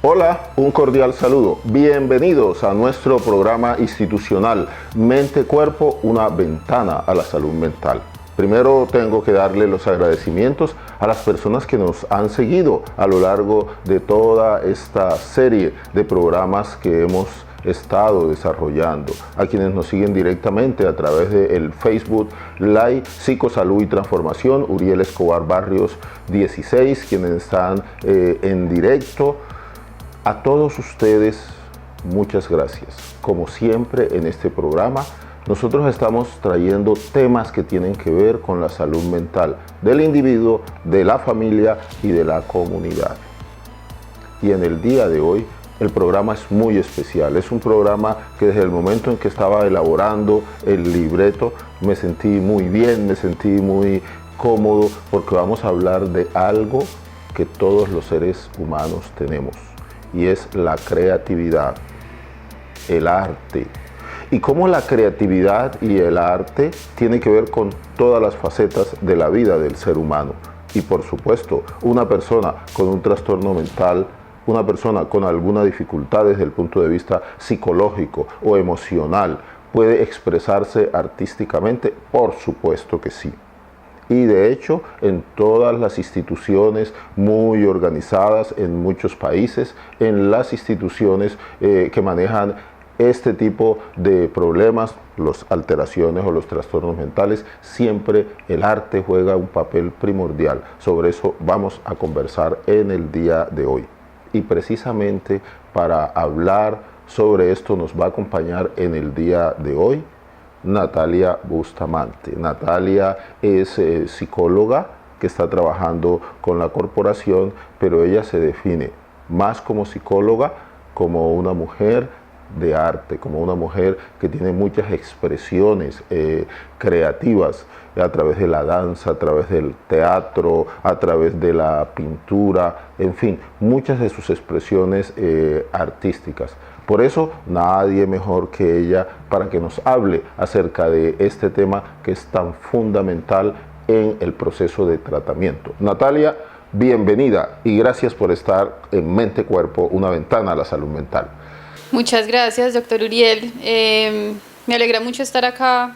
Hola, un cordial saludo. Bienvenidos a nuestro programa institucional Mente-Cuerpo, una ventana a la salud mental. Primero tengo que darle los agradecimientos a las personas que nos han seguido a lo largo de toda esta serie de programas que hemos estado desarrollando, a quienes nos siguen directamente a través del Facebook Live Psicosalud y Transformación, Uriel Escobar Barrios 16, quienes están en directo. A todos ustedes, muchas gracias. Como siempre en este programa, nosotros estamos trayendo temas que tienen que ver con la salud mental del individuo, de la familia y de la comunidad. Y en el día de hoy, el programa es muy especial. Es un programa que desde el momento en que estaba elaborando el libreto, me sentí muy bien, me sentí muy cómodo, porque vamos a hablar de algo que todos los seres humanos tenemos. Y es la creatividad, el arte. Y cómo la creatividad y el arte tienen que ver con todas las facetas de la vida del ser humano. Y por supuesto, una persona con un trastorno mental, una persona con alguna dificultad desde el punto de vista psicológico o emocional, ¿puede expresarse artísticamente? Por supuesto que sí. Y de hecho, en todas las instituciones muy organizadas en muchos países, en las instituciones que manejan este tipo de problemas, las alteraciones o los trastornos mentales, siempre el arte juega un papel primordial. Sobre eso vamos a conversar en el día de hoy. Y precisamente para hablar sobre esto nos va a acompañar en el día de hoy Natalia Bustamante. Natalia es psicóloga que está trabajando con la corporación, pero ella se define más como psicóloga, como una mujer de arte, como una mujer que tiene muchas expresiones creativas a través de la danza, a través del teatro, a través de la pintura, en fin, muchas de sus expresiones artísticas. Por eso, nadie mejor que ella para que nos hable acerca de este tema que es tan fundamental en el proceso de tratamiento. Natalia, bienvenida y gracias por estar en Mente Cuerpo, una ventana a la salud mental. Muchas gracias, doctor Uriel. Me alegra mucho estar acá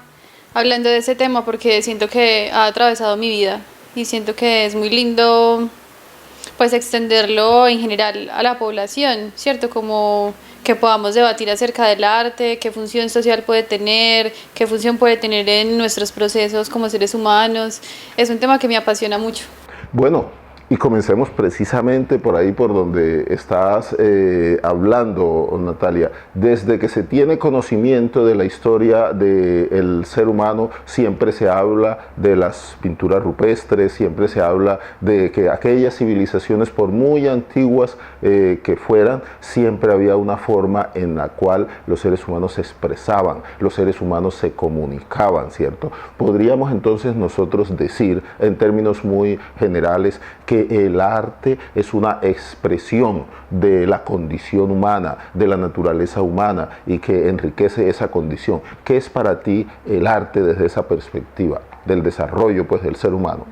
hablando de ese tema porque siento que ha atravesado mi vida y siento que es muy lindo pues extenderlo en general a la población, ¿cierto? Como que podamos debatir acerca del arte, qué función social puede tener, qué función puede tener en nuestros procesos como seres humanos. Es un tema que me apasiona mucho. Bueno, y comencemos precisamente por ahí por donde estás hablando, Natalia. Desde que se tiene conocimiento de la historia del ser humano, siempre se habla de las pinturas rupestres, siempre se habla de que aquellas civilizaciones, por muy antiguas que fueran, siempre había una forma en la cual los seres humanos se expresaban, los seres humanos se comunicaban, ¿cierto? Podríamos entonces nosotros decir, en términos muy generales, que el arte es una expresión de la condición humana, de la naturaleza humana y que enriquece esa condición. ¿Qué es para ti el arte desde esa perspectiva del desarrollo pues, del ser humano?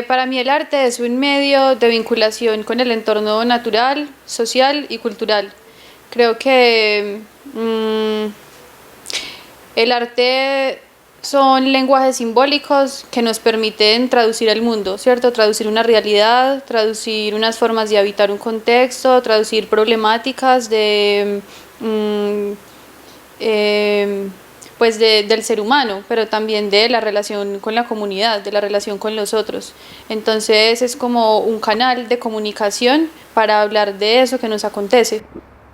Para mí el arte es un medio de vinculación con el entorno natural, social y cultural. Creo que el arte son lenguajes simbólicos que nos permiten traducir el mundo, ¿cierto? Traducir una realidad, traducir unas formas de habitar un contexto, traducir problemáticas del ser humano, pero también de la relación con la comunidad, de la relación con los otros. Entonces es como un canal de comunicación para hablar de eso que nos acontece.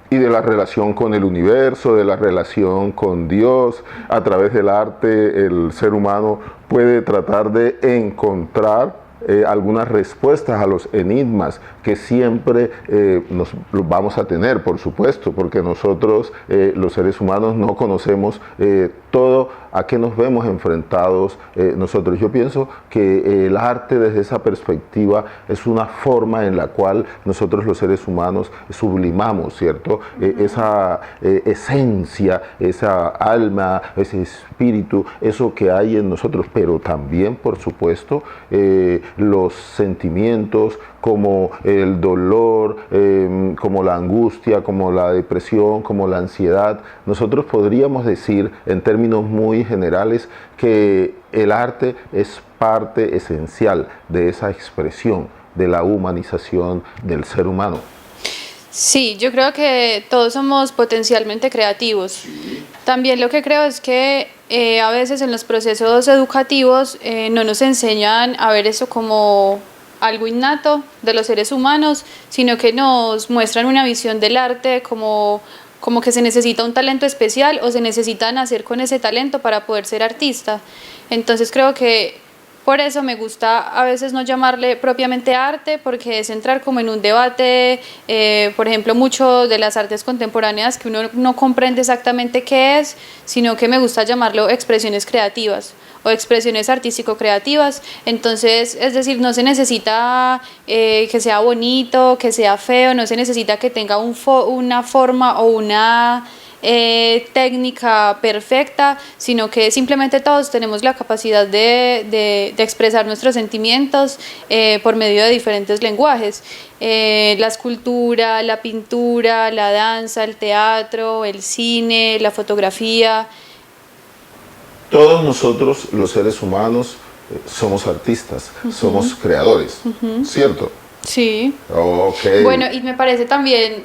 Y de la relación con el universo, de la relación con Dios. A través del arte el ser humano puede tratar de encontrar algunas respuestas a los enigmas que siempre los vamos a tener, por supuesto, porque nosotros los seres humanos no conocemos todo, ¿a qué nos vemos enfrentados nosotros? Yo pienso que el arte desde esa perspectiva es una forma en la cual nosotros los seres humanos sublimamos, ¿cierto? Esa esencia, esa alma, ese espíritu, eso que hay en nosotros, pero también, por supuesto, los sentimientos como el dolor, como la angustia, como la depresión, como la ansiedad. Nosotros podríamos decir, en términos muy generales, que el arte es parte esencial de esa expresión, de la humanización del ser humano. Sí, yo creo que todos somos potencialmente creativos. También lo que creo es que a veces en los procesos educativos no nos enseñan a ver eso como algo innato de los seres humanos, sino que nos muestran una visión del arte como que se necesita un talento especial o se necesita nacer con ese talento para poder ser artista. Entonces creo que por eso me gusta a veces no llamarle propiamente arte, porque es entrar como en un debate, por ejemplo, mucho de las artes contemporáneas que uno no comprende exactamente qué es, sino que me gusta llamarlo expresiones creativas o expresiones artístico-creativas. Entonces, es decir, no se necesita que sea bonito, que sea feo, no se necesita que tenga una forma o una técnica perfecta, sino que simplemente todos tenemos la capacidad de expresar nuestros sentimientos por medio de diferentes lenguajes. La escultura, la pintura, la danza, el teatro, el cine, la fotografía. Todos nosotros, los seres humanos, somos artistas, somos creadores, ¿cierto? Sí. Okay. Bueno, y me parece también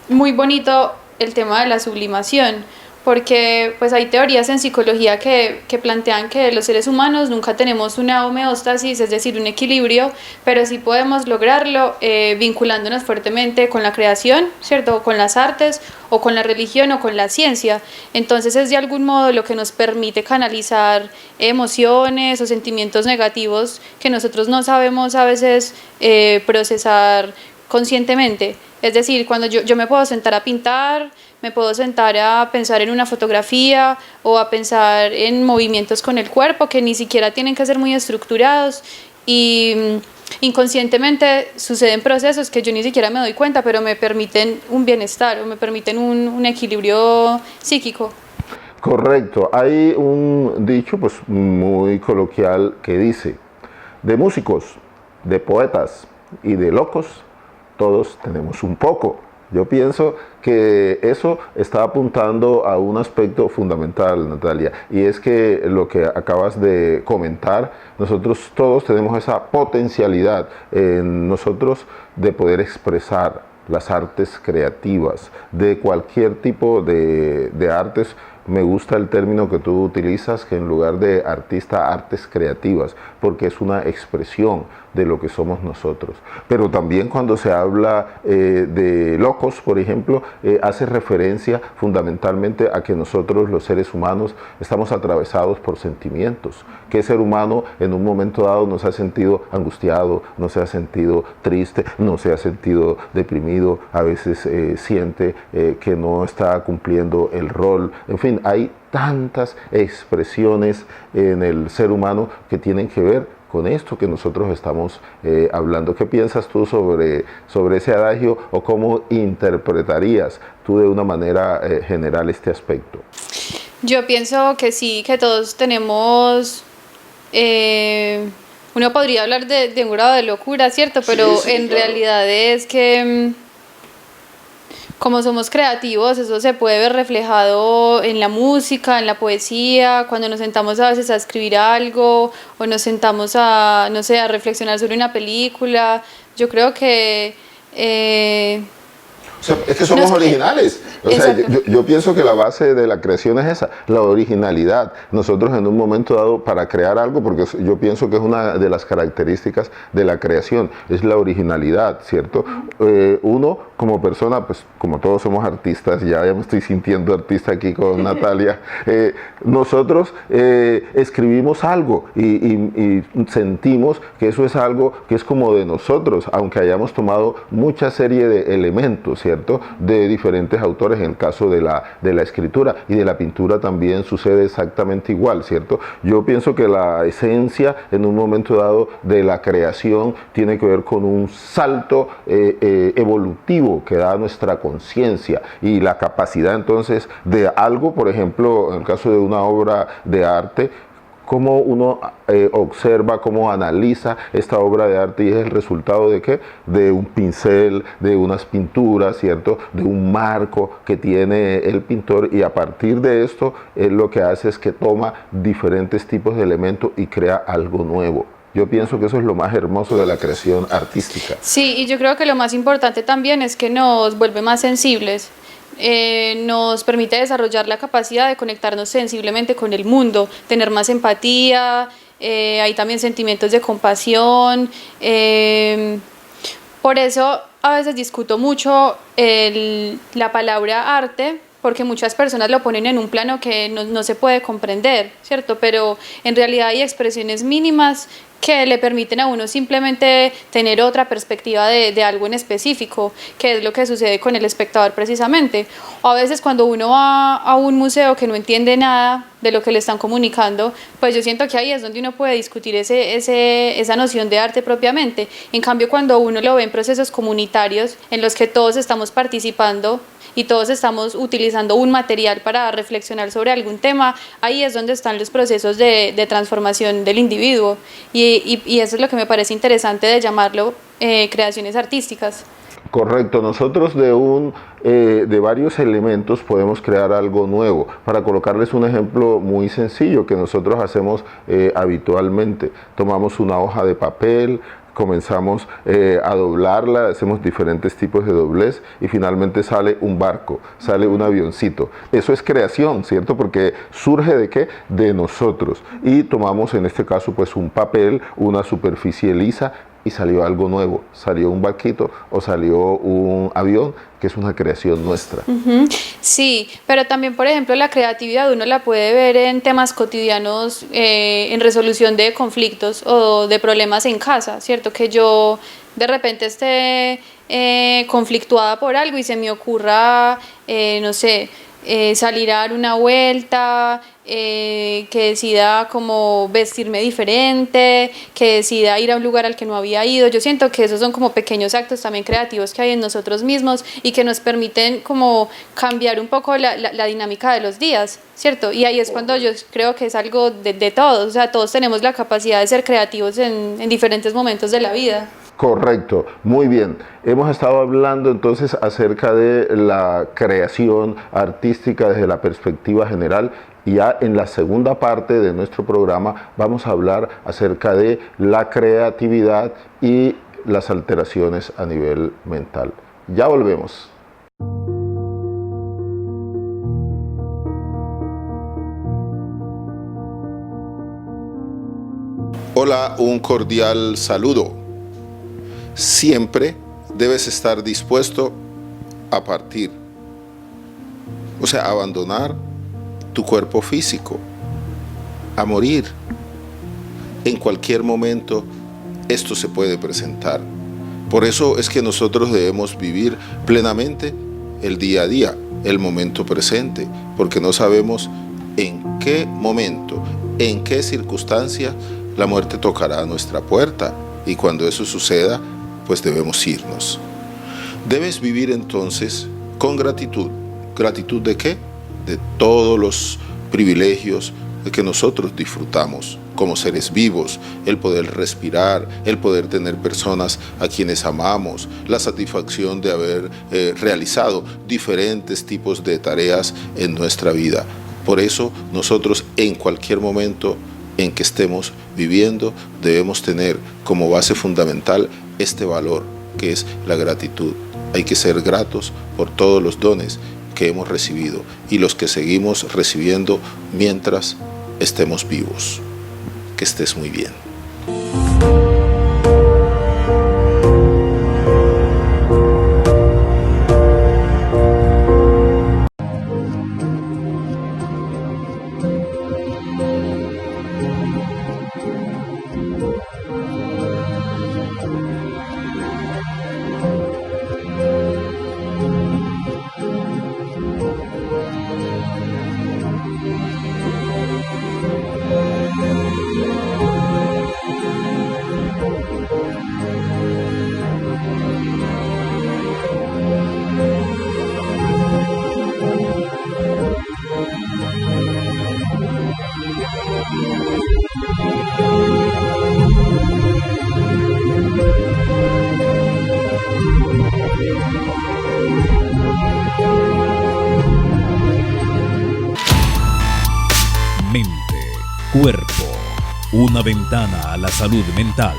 muy bonito el tema de la sublimación, porque pues hay teorías en psicología que plantean que los seres humanos nunca tenemos una homeostasis, es decir, un equilibrio, pero sí podemos lograrlo vinculándonos fuertemente con la creación, ¿cierto? Con las artes o con la religión o con la ciencia. Entonces es de algún modo lo que nos permite canalizar emociones o sentimientos negativos que nosotros no sabemos a veces procesar conscientemente. Es decir, cuando yo me puedo sentar a pintar, me puedo sentar a pensar en una fotografía o a pensar en movimientos con el cuerpo que ni siquiera tienen que ser muy estructurados, y inconscientemente suceden procesos que yo ni siquiera me doy cuenta, pero me permiten un bienestar o me permiten un equilibrio psíquico. Correcto. Hay un dicho pues muy coloquial que dice: de músicos, de poetas y de locos, todos tenemos un poco. Yo pienso que eso está apuntando a un aspecto fundamental, Natalia, y es que lo que acabas de comentar, nosotros todos tenemos esa potencialidad en nosotros de poder expresar las artes creativas, de cualquier tipo de artes. Me gusta el término que tú utilizas, que en lugar de artista, artes creativas, porque es una expresión de lo que somos nosotros. Pero también cuando se habla de locos, por ejemplo, hace referencia fundamentalmente a que nosotros, los seres humanos, estamos atravesados por sentimientos. ¿Qué ser humano en un momento dado no se ha sentido angustiado, no se ha sentido triste, no se ha sentido deprimido? A veces siente que no está cumpliendo el rol. En fin, hay tantas expresiones en el ser humano que tienen que ver con esto que nosotros estamos hablando. ¿Qué piensas tú sobre ese adagio, o cómo interpretarías tú de una manera general este aspecto? Yo pienso que sí, que todos tenemos, uno podría hablar de un grado de locura, ¿cierto? Pero sí, en claro. Realidad es que como somos creativos, eso se puede ver reflejado en la música, en la poesía, cuando nos sentamos a veces a escribir algo, o nos sentamos a, no sé, a reflexionar sobre una película. Yo creo que o sea, es que somos originales. O sea, yo pienso que la base de la creación es esa, la originalidad. Nosotros en un momento dado, para crear algo, porque yo pienso que es una de las características de la creación, es la originalidad, ¿cierto? Uno como persona, pues como todos somos artistas, ya me estoy sintiendo artista aquí con Natalia, nosotros escribimos algo y sentimos que eso es algo que es como de nosotros, aunque hayamos tomado mucha serie de elementos, ¿cierto? ¿cierto?, de diferentes autores. En el caso de la escritura y de la pintura también sucede exactamente igual, ¿cierto? Yo pienso que la esencia en un momento dado de la creación tiene que ver con un salto evolutivo que da nuestra conciencia y la capacidad entonces de algo, por ejemplo, en el caso de una obra de arte, cómo uno observa, cómo analiza esta obra de arte y es el resultado de ¿qué? De un pincel, de unas pinturas, ¿cierto? De un marco que tiene el pintor, y a partir de esto él lo que hace es que toma diferentes tipos de elementos y crea algo nuevo. Yo pienso que eso es lo más hermoso de la creación artística. Sí, y yo creo que lo más importante también es que nos vuelve más sensibles. Nos permite desarrollar la capacidad de conectarnos sensiblemente con el mundo, tener más empatía, hay también sentimientos de compasión. Por eso a veces discuto mucho la palabra arte, porque muchas personas lo ponen en un plano que no se puede comprender, ¿cierto? Pero en realidad hay expresiones mínimas que le permiten a uno simplemente tener otra perspectiva de algo en específico, que es lo que sucede con el espectador precisamente. O a veces cuando uno va a un museo que no entiende nada de lo que le están comunicando, pues yo siento que ahí es donde uno puede discutir esa noción de arte propiamente. En cambio, cuando uno lo ve en procesos comunitarios en los que todos estamos participando y todos estamos utilizando un material para reflexionar sobre algún tema, ahí es donde están los procesos de transformación del individuo, y eso es lo que me parece interesante de llamarlo creaciones artísticas. Correcto, nosotros de varios elementos podemos crear algo nuevo. Para colocarles un ejemplo muy sencillo que nosotros hacemos habitualmente, tomamos una hoja de papel, comenzamos a doblarla, hacemos diferentes tipos de doblez y finalmente sale un barco, sale un avioncito. Eso es creación, ¿cierto? Porque surge ¿de qué? De nosotros. Y tomamos en este caso pues un papel, una superficie lisa, y salió algo nuevo, salió un barquito o salió un avión, que es una creación nuestra. Sí, pero también, por ejemplo, la creatividad uno la puede ver en temas cotidianos, en resolución de conflictos o de problemas en casa, ¿cierto? Que yo de repente esté conflictuada por algo y se me ocurra, no sé, salir a dar una vuelta, que decida como vestirme diferente, que decida ir a un lugar al que no había ido. Yo siento que esos son como pequeños actos también creativos que hay en nosotros mismos y que nos permiten como cambiar un poco la dinámica de los días, ¿cierto? Y ahí es cuando yo creo que es algo de todos, o sea, todos tenemos la capacidad de ser creativos en diferentes momentos de la vida. Correcto, muy bien. Hemos estado hablando entonces acerca de la creación artística desde la perspectiva general, y ya en la segunda parte de nuestro programa vamos a hablar acerca de la creatividad y las alteraciones a nivel mental. Ya volvemos. Hola, un cordial saludo. Siempre debes estar dispuesto a partir, o sea, a abandonar tu cuerpo físico, a morir. En cualquier momento esto se puede presentar. Por eso es que nosotros debemos vivir plenamente el día a día, el momento presente, porque no sabemos en qué momento, en qué circunstancia la muerte tocará a nuestra puerta, y cuando eso suceda, pues debemos irnos. Debes vivir entonces con gratitud. ¿Gratitud de qué? De todos los privilegios de que nosotros disfrutamos como seres vivos, el poder respirar, el poder tener personas a quienes amamos, la satisfacción de haber realizado diferentes tipos de tareas en nuestra vida. Por eso nosotros en cualquier momento en que estemos viviendo debemos tener como base fundamental este valor que es la gratitud. Hay que ser gratos por todos los dones que hemos recibido y los que seguimos recibiendo mientras estemos vivos. Que estés muy bien. una ventana a la salud mental.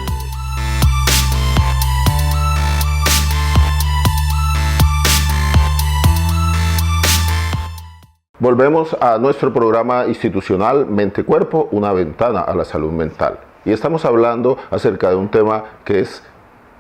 Volvemos a nuestro programa institucional Mente Cuerpo, una ventana a la salud mental. Y estamos hablando acerca de un tema que es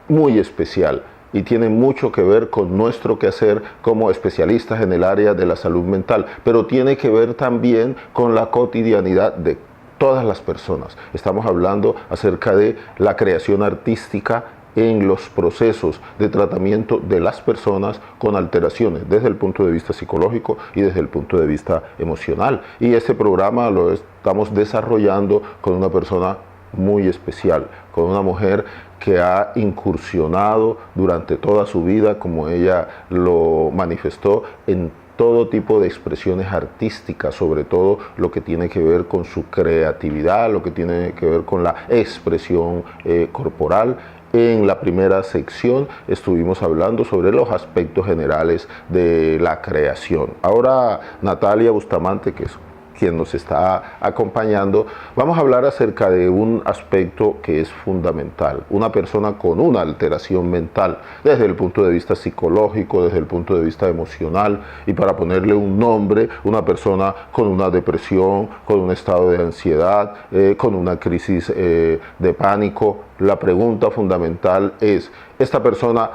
muy especial y tiene mucho que ver con nuestro quehacer como especialistas en el área de la salud mental, pero tiene que ver también con la cotidianidad de todas las personas. Estamos hablando acerca de la creación artística en los procesos de tratamiento de las personas con alteraciones desde el punto de vista psicológico y desde el punto de vista emocional. Y este programa lo estamos desarrollando con una persona muy especial, con una mujer que ha incursionado durante toda su vida, como ella lo manifestó, en todo tipo de expresiones artísticas, sobre todo lo que tiene que ver con su creatividad, lo que tiene que ver con la expresión corporal. En la primera sección estuvimos hablando sobre los aspectos generales de la creación. Ahora Natalia Bustamante, que es quien nos está acompañando, vamos a hablar acerca de un aspecto que es fundamental. Una persona con una alteración mental, desde el punto de vista psicológico, desde el punto de vista emocional, y para ponerle un nombre, una persona con una depresión, con un estado de ansiedad, con una crisis de pánico. La pregunta fundamental es, ¿esta persona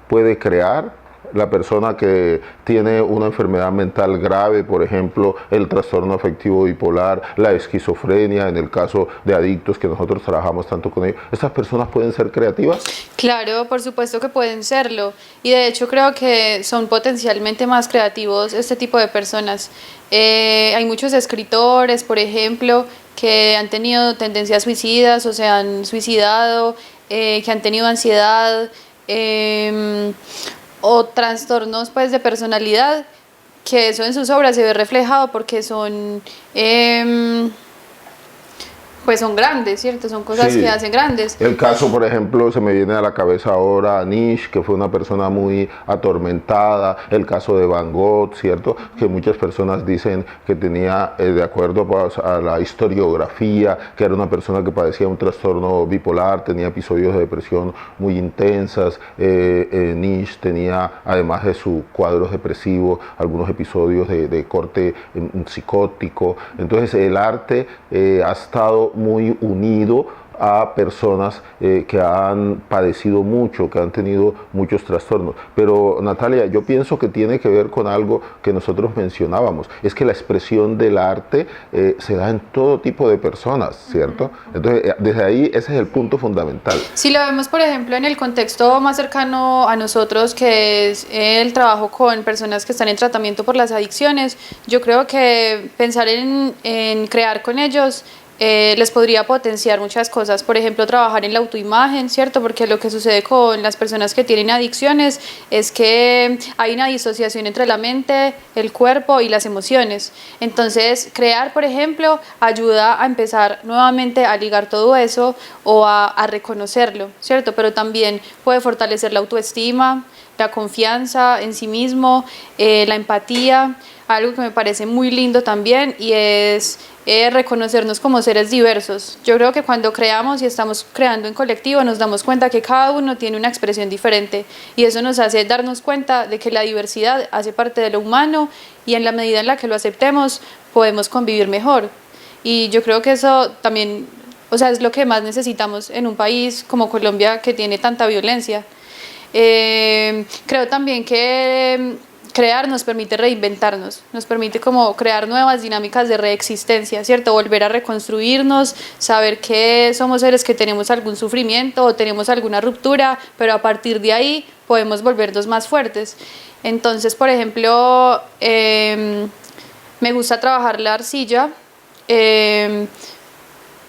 puede crear? La persona que tiene una enfermedad mental grave, por ejemplo, el trastorno afectivo bipolar, la esquizofrenia, en el caso de adictos que nosotros trabajamos tanto con ellos, ¿estas personas pueden ser creativas? Claro, por supuesto que pueden serlo. Y de hecho creo que son potencialmente más creativos este tipo de personas. Hay muchos escritores, por ejemplo, que han tenido tendencias suicidas o se han suicidado, que han tenido ansiedad, o trastornos pues de personalidad, que eso en sus obras se ve reflejado porque son pues son grandes, ¿cierto? Son cosas Sí. que hacen grandes. El caso, por ejemplo, se me viene a la cabeza ahora Anish, que fue una persona muy atormentada, el caso de Van Gogh, ¿cierto? Que muchas personas dicen que tenía, de acuerdo pues, a la historiografía, que era una persona que padecía un trastorno bipolar, tenía episodios de depresión muy intensas. Anish tenía, además de sus cuadros depresivos, algunos episodios de corte psicótico. Entonces el arte ha estado muy unido a personas que han padecido mucho, que han tenido muchos trastornos. Pero Natalia, yo pienso que tiene que ver con algo que nosotros mencionábamos, es que la expresión del arte se da en todo tipo de personas, ¿cierto? Entonces, desde ahí ese es el punto fundamental. Si lo vemos, por ejemplo, en el contexto más cercano a nosotros, que es el trabajo con personas que están en tratamiento por las adicciones, yo creo que pensar en crear con ellos les podría potenciar muchas cosas. Por ejemplo, trabajar en la autoimagen, ¿cierto? Porque lo que sucede con las personas que tienen adicciones es que hay una disociación entre la mente, el cuerpo y las emociones. Entonces, crear, por ejemplo, ayuda a empezar nuevamente a ligar todo eso o a reconocerlo, ¿cierto? Pero también puede fortalecer la autoestima, la confianza en sí mismo, la empatía. Algo que me parece muy lindo también y es reconocernos como seres diversos. Yo creo que cuando creamos y estamos creando en colectivo nos damos cuenta que cada uno tiene una expresión diferente y eso nos hace darnos cuenta de que la diversidad hace parte de lo humano y en la medida en la que lo aceptemos podemos convivir mejor. Y yo creo que eso también, o sea, es lo que más necesitamos en un país como Colombia que tiene tanta violencia. Creo también que crear nos permite reinventarnos, nos permite como crear nuevas dinámicas de reexistencia, ¿cierto? Volver a reconstruirnos, saber que somos seres que tenemos algún sufrimiento o tenemos alguna ruptura, pero a partir de ahí podemos volvernos más fuertes. Entonces, por ejemplo, me gusta trabajar la arcilla,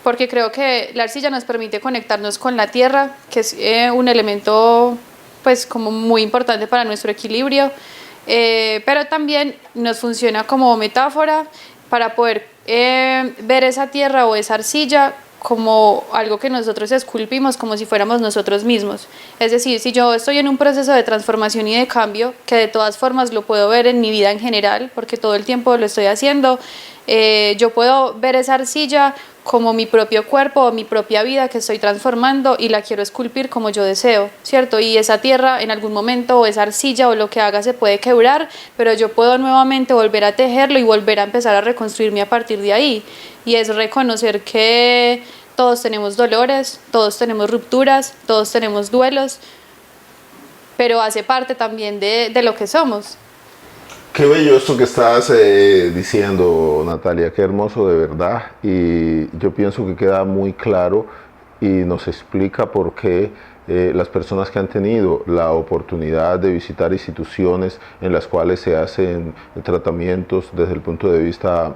porque creo que la arcilla nos permite conectarnos con la tierra, que es un elemento pues como muy importante para nuestro equilibrio. Pero también nos funciona como metáfora para poder ver esa tierra o esa arcilla como algo que nosotros esculpimos como si fuéramos nosotros mismos. Es decir, si yo estoy en un proceso de transformación y de cambio, que de todas formas lo puedo ver en mi vida en general, porque todo el tiempo lo estoy haciendo, Yo puedo ver esa arcilla como mi propio cuerpo o mi propia vida que estoy transformando y la quiero esculpir como yo deseo, ¿cierto? Y esa tierra en algún momento o esa arcilla o lo que haga se puede quebrar, pero yo puedo nuevamente volver a tejerlo y volver a empezar a reconstruirme a partir de ahí. Y es reconocer que todos tenemos dolores, todos tenemos rupturas, todos tenemos duelos, pero hace parte también de lo que somos. Qué bello esto que estás diciendo, Natalia, qué hermoso de verdad, y yo pienso que queda muy claro y nos explica por qué las personas que han tenido la oportunidad de visitar instituciones en las cuales se hacen tratamientos desde el punto de vista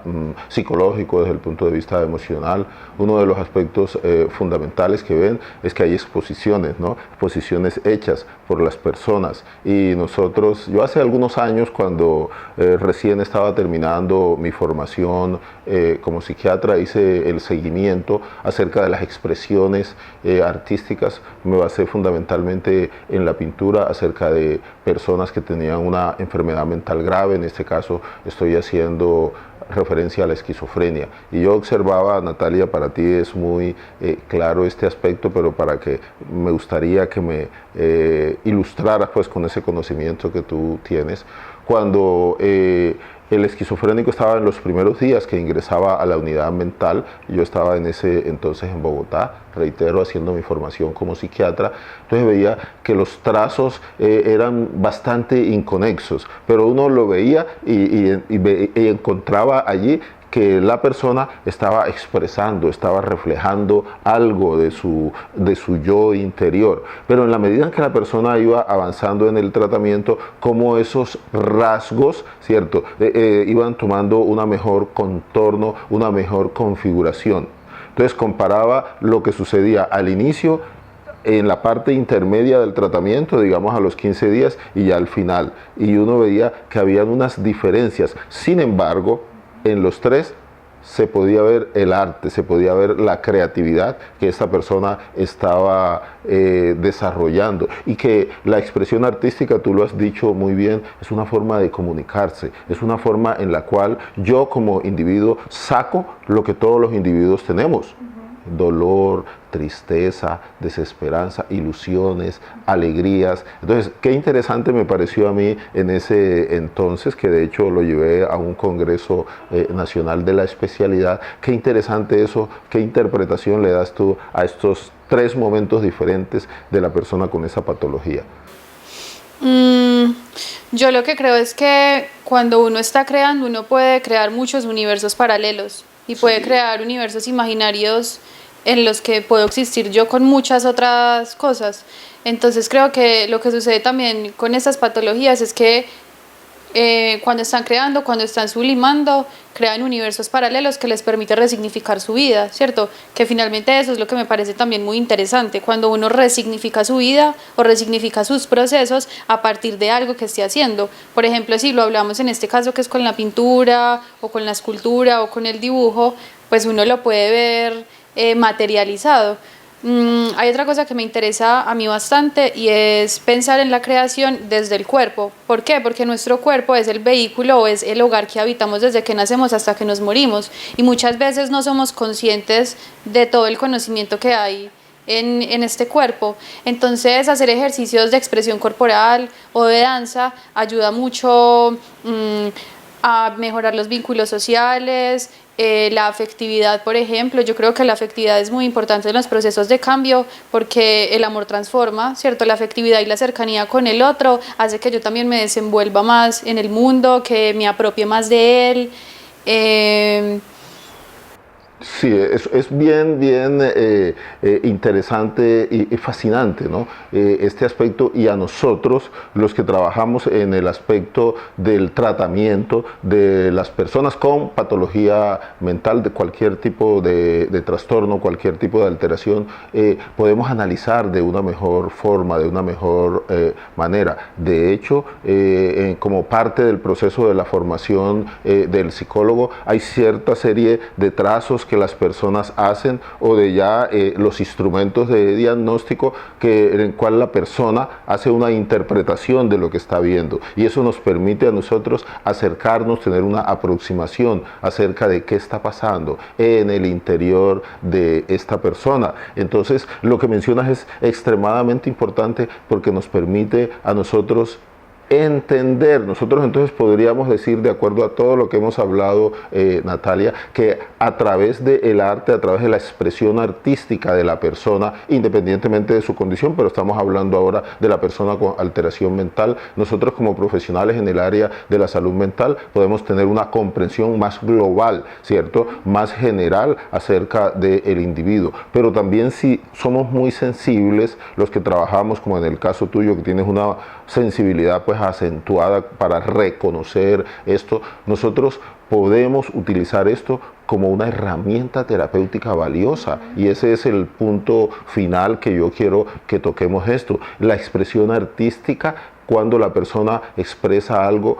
psicológico, desde el punto de vista emocional, uno de los aspectos fundamentales que ven es que hay exposiciones, ¿no? Exposiciones hechas por las personas. Y nosotros, yo hace algunos años, cuando recién estaba terminando mi formación como psiquiatra, hice el seguimiento acerca de las expresiones artísticas. Me basé fundamentalmente en la pintura acerca de personas que tenían una enfermedad mental grave. En este caso estoy haciendo referencia a la esquizofrenia, y yo observaba, Natalia, para ti es muy claro este aspecto, pero para que me gustaría que me ilustraras pues con ese conocimiento que tú tienes. Cuando el esquizofrénico estaba en los primeros días que ingresaba a la unidad mental, yo estaba en ese entonces en Bogotá, reitero, haciendo mi formación como psiquiatra, entonces veía que los trazos eran bastante inconexos, pero uno lo veía y encontraba allí que la persona estaba expresando, estaba reflejando algo de su yo interior. Pero en la medida en que la persona iba avanzando en el tratamiento, como esos rasgos, ¿cierto?, iban tomando una mejor contorno, una mejor configuración. Entonces comparaba lo que sucedía al inicio, en la parte intermedia del tratamiento, digamos a los 15 días, y ya al final. Y uno veía que habían unas diferencias. Sin embargo, en los tres se podía ver el arte, se podía ver la creatividad que esta persona estaba desarrollando, y que la expresión artística, tú lo has dicho muy bien, es una forma de comunicarse, es una forma en la cual yo como individuo saco lo que todos los individuos tenemos. Dolor, tristeza, desesperanza, ilusiones, alegrías. Entonces, qué interesante me pareció a mí en ese entonces, que de hecho lo llevé a un congreso nacional de la especialidad. Qué interesante eso, qué interpretación le das tú a estos tres momentos diferentes de la persona con esa patología. Yo lo que creo es que cuando uno está creando, uno puede crear muchos universos paralelos y puede crear universos imaginarios en los que puedo existir yo con muchas otras cosas. Entonces creo que lo que sucede también con estas patologías es que cuando están creando, cuando están sublimando, crean universos paralelos que les permite resignificar su vida, ¿cierto? Que finalmente eso es lo que me parece también muy interesante, cuando uno resignifica su vida o resignifica sus procesos a partir de algo que esté haciendo. Por ejemplo, si lo hablamos en este caso que es con la pintura o con la escultura o con el dibujo, pues uno lo puede ver materializado. Hay otra cosa que me interesa a mí bastante, y es pensar en la creación desde el cuerpo. ¿Por qué? Porque nuestro cuerpo es el vehículo o es el hogar que habitamos desde que nacemos hasta que nos morimos, y muchas veces no somos conscientes de todo el conocimiento que hay en este cuerpo. Entonces hacer ejercicios de expresión corporal o de danza ayuda mucho a mejorar los vínculos sociales, la afectividad, por ejemplo. Yo creo que la afectividad es muy importante en los procesos de cambio, porque el amor transforma, ¿cierto? La afectividad y la cercanía con el otro hace que yo también me desenvuelva más en el mundo, que me apropie más de él. Sí, es bien interesante y fascinante, ¿no? Este aspecto, y a nosotros, los que trabajamos en el aspecto del tratamiento de las personas con patología mental, de cualquier tipo de trastorno, cualquier tipo de alteración, podemos analizar de una mejor forma, de una mejor manera. De hecho, como parte del proceso de la formación del psicólogo, hay cierta serie de trazos que las personas hacen o de ya los instrumentos de diagnóstico en el cual la persona hace una interpretación de lo que está viendo, y eso nos permite a nosotros acercarnos, tener una aproximación acerca de qué está pasando en el interior de esta persona. Entonces, lo que mencionas es extremadamente importante porque nos permite a nosotros entender. Nosotros entonces podríamos decir, de acuerdo a todo lo que hemos hablado, Natalia, que a través del arte, a través de la expresión artística de la persona, independientemente de su condición, pero estamos hablando ahora de la persona con alteración mental, nosotros como profesionales en el área de la salud mental podemos tener una comprensión más global, ¿cierto? Más general acerca del individuo. Pero también, si somos muy sensibles, los que trabajamos, como en el caso tuyo, que tienes una sensibilidad pues acentuada para reconocer esto, nosotros podemos utilizar esto como una herramienta terapéutica valiosa, y ese es el punto final que yo quiero que toquemos esto, la expresión artística cuando la persona expresa algo,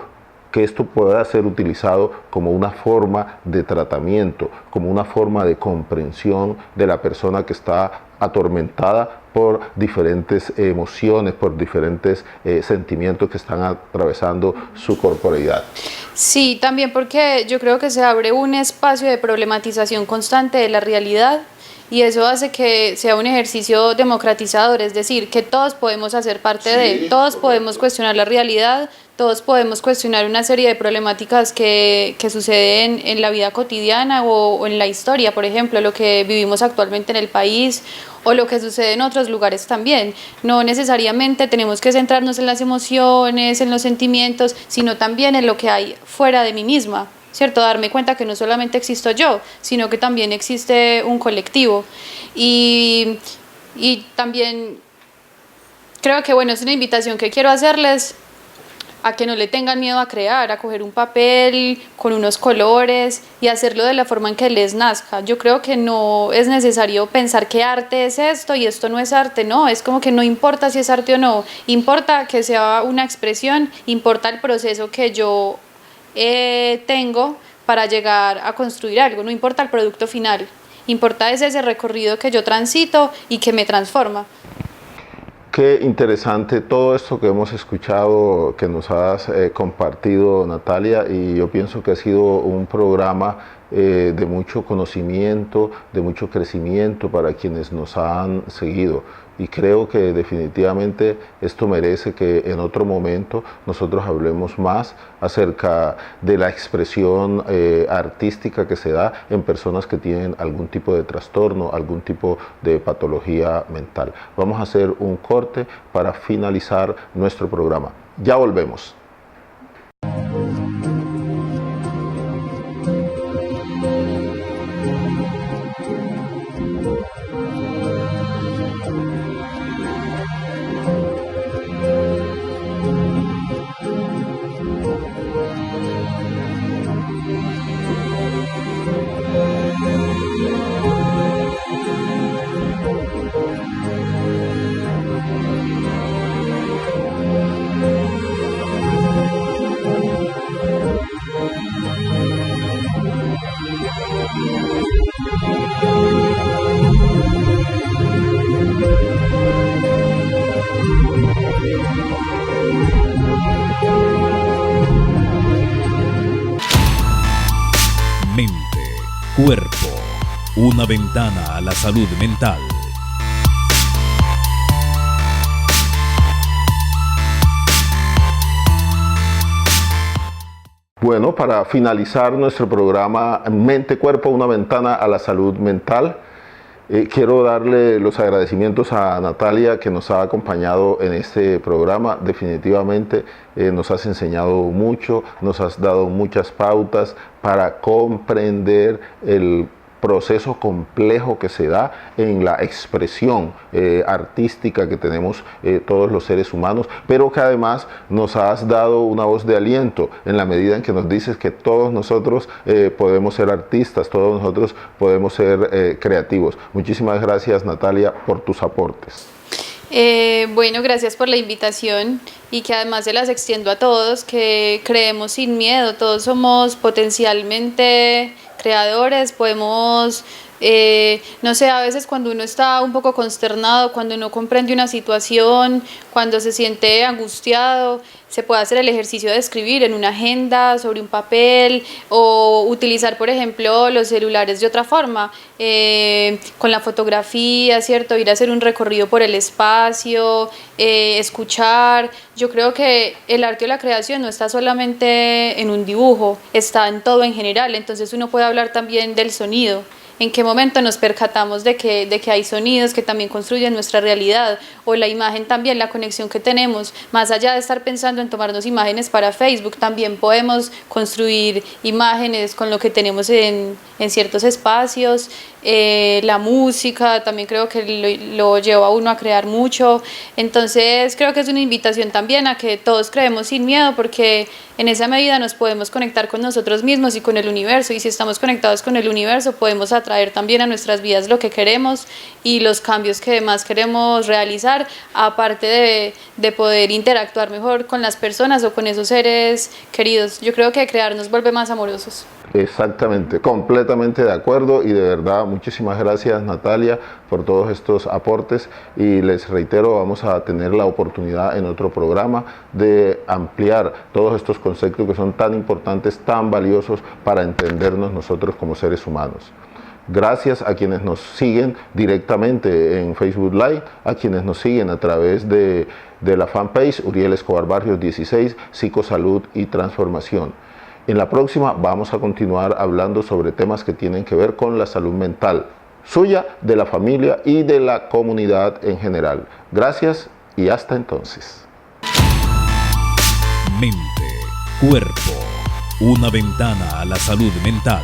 que esto pueda ser utilizado como una forma de tratamiento, como una forma de comprensión de la persona que está atormentada por diferentes emociones, por diferentes sentimientos que están atravesando su corporeidad. Sí, también porque yo creo que se abre un espacio de problematización constante de la realidad, y eso hace que sea un ejercicio democratizador, es decir, que todos podemos hacer parte de, todos podemos cuestionar la realidad, todos podemos cuestionar una serie de problemáticas que suceden en la vida cotidiana o en la historia, por ejemplo, lo que vivimos actualmente en el país o lo que sucede en otros lugares también. No necesariamente tenemos que centrarnos en las emociones, en los sentimientos, sino también en lo que hay fuera de mí misma, ¿cierto? Darme cuenta que no solamente existo yo, sino que también existe un colectivo. Y también creo que, bueno, es una invitación que quiero hacerles a que no le tengan miedo a crear, a coger un papel con unos colores y hacerlo de la forma en que les nazca. Yo creo que no es necesario pensar que arte es esto y esto no es arte, no, es como que no importa si es arte o no, importa que sea una expresión, importa el proceso que yo tengo para llegar a construir algo, no importa el producto final, importa ese recorrido que yo transito y que me transforma. Qué interesante todo esto que hemos escuchado, que nos has compartido, Natalia, y yo pienso que ha sido un programa de mucho conocimiento, de mucho crecimiento para quienes nos han seguido. Y creo que definitivamente esto merece que en otro momento nosotros hablemos más acerca de la expresión artística que se da en personas que tienen algún tipo de trastorno, algún tipo de patología mental. Vamos a hacer un corte para finalizar nuestro programa. Ya volvemos. Mente, cuerpo, una ventana a la salud mental. Bueno, para finalizar nuestro programa Mente, Cuerpo, una ventana a la salud mental, quiero darle los agradecimientos a Natalia, que nos ha acompañado en este programa. Definitivamente nos has enseñado mucho, nos has dado muchas pautas para comprender el proceso complejo que se da en la expresión artística que tenemos todos los seres humanos, pero que además nos has dado una voz de aliento en la medida en que nos dices que todos nosotros podemos ser artistas, todos nosotros podemos ser creativos. Muchísimas gracias, Natalia, por tus aportes. Bueno, gracias por la invitación, y que además se las extiendo a todos, que creemos sin miedo, todos somos potencialmente creadores, podemos, no sé, a veces cuando uno está un poco consternado, cuando uno comprende una situación, cuando se siente angustiado, se puede hacer el ejercicio de escribir en una agenda, sobre un papel, o utilizar, por ejemplo, los celulares de otra forma, con la fotografía, ¿cierto? Ir a hacer un recorrido por el espacio, escuchar. Yo creo que el arte o la creación no está solamente en un dibujo, está en todo en general, entonces uno puede hablar también del sonido. ¿En qué momento nos percatamos de que hay sonidos que también construyen nuestra realidad? O la imagen también, la conexión que tenemos. Más allá de estar pensando en tomarnos imágenes para Facebook, también podemos construir imágenes con lo que tenemos en ciertos espacios. La música también creo que lo lleva a uno a crear mucho. Entonces creo que es una invitación también a que todos creemos sin miedo, porque en esa medida nos podemos conectar con nosotros mismos y con el universo, y si estamos conectados con el universo podemos atraer también a nuestras vidas lo que queremos y los cambios que más queremos realizar, aparte de poder interactuar mejor con las personas o con esos seres queridos. Yo creo que crear nos vuelve más amorosos. Exactamente, completamente de acuerdo, y de verdad muchísimas gracias, Natalia, por todos estos aportes, y les reitero, vamos a tener la oportunidad en otro programa de ampliar todos estos conceptos que son tan importantes, tan valiosos para entendernos nosotros como seres humanos. Gracias a quienes nos siguen directamente en Facebook Live, a quienes nos siguen a través de la fanpage Uriel Escobar Barrios 16, Psicosalud y Transformación. En la próxima vamos a continuar hablando sobre temas que tienen que ver con la salud mental suya, de la familia y de la comunidad en general. Gracias y hasta entonces. Mente, cuerpo, una ventana a la salud mental.